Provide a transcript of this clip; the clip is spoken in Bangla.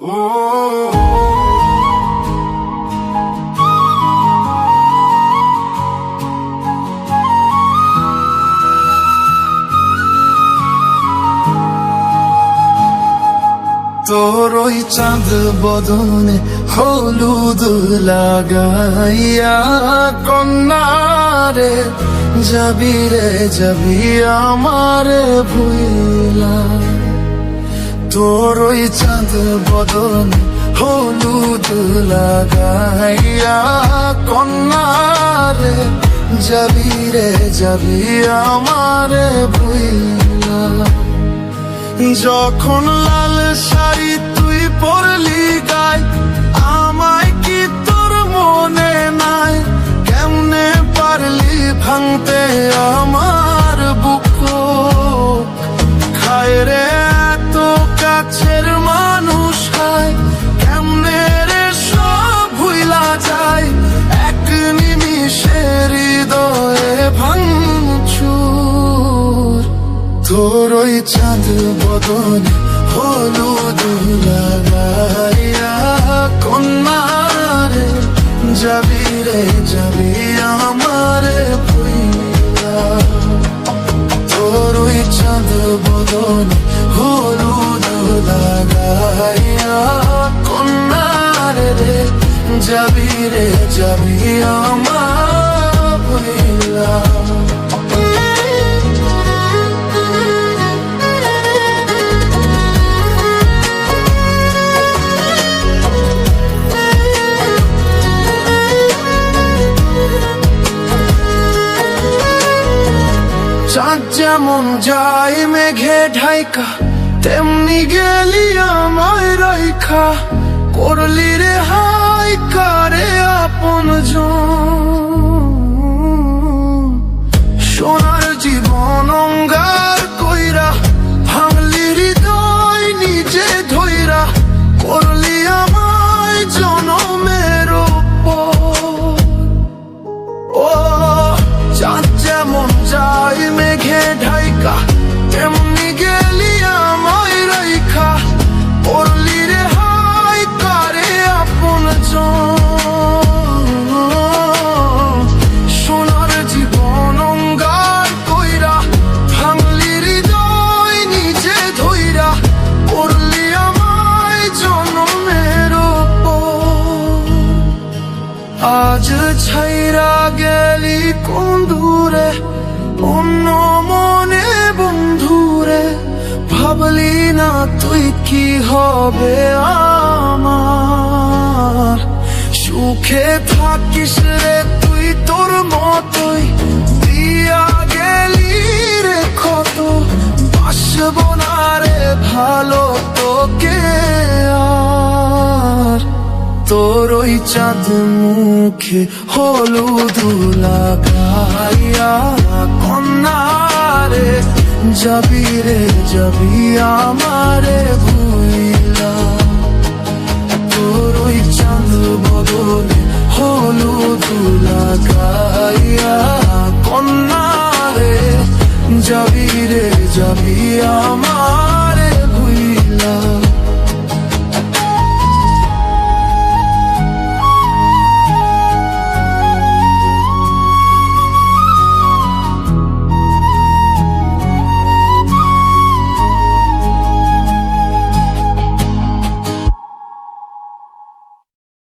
তোর ওই চাঁদ বদনে হলুদ লাগাইয়া কন্যারে যাবি রে যাবি আমার ভুইলা। তোর ওই চাঁদ বদনে হলুদ লাগাইয়া কন্যারে যাবি রে যাবি আমার ভুইলা। যখন লাল শাড়ি তুই পরলি গায় আমায় কি তোর মনে নাই? কেমনে পারলি ভাঙতে আমার বুক? খায় রে এত কাছের মানুষ হায়, কেমনে রে সব ভুইলা যায়? এক নিমিষে হৃদয়ে ভাঙচুর। তোর ওই চাঁদ বদনে হলুদ লাগাইয়া কন্যারে যাবি রে যাবি আমার ভুইলা। তোর ওই চাঁদ বদনে হলুদ লাগাইয়া কন্যারে রে যাবি রে যাবি আমার ভুইলা। চাঁদ যেমন যায় মেঘে ঢাইকা, তেমনি গেলি আমায় রাইখা। করলি রে হাই কারে আপনজন, সোনার জীবন অঙ্গার কইরা ভাঙলি হৃদয় নিজে ধইরা। করলি আমায় জনমের উপর। ও চাঁদ যেমন যায় মেঘে ঢাইকা, তেমনি গেলি আমায় রাইখা। করলি রে হাই কারে আপনজন, সোনার জীবন অঙ্গার কইরা ভাঙলি হৃদয় নিজে ধইরা। করলি আমায় জনমের উপর। আজ ছাইরা গেলি কোন দূরে অন্য মনে বন্ধুরে। ভাবলি না তুই কি হবে আমার? সুখে থাকিস রে তুই তোর মতোই, দিয়া গেলি রে ক্ষত। বাসব না রে ভালো তোকে আর। তোর ওই চাঁদ মুখে হলুদ লাগাইয়া কন্যারে যাবি রে যাবি আমারে ভুইলা।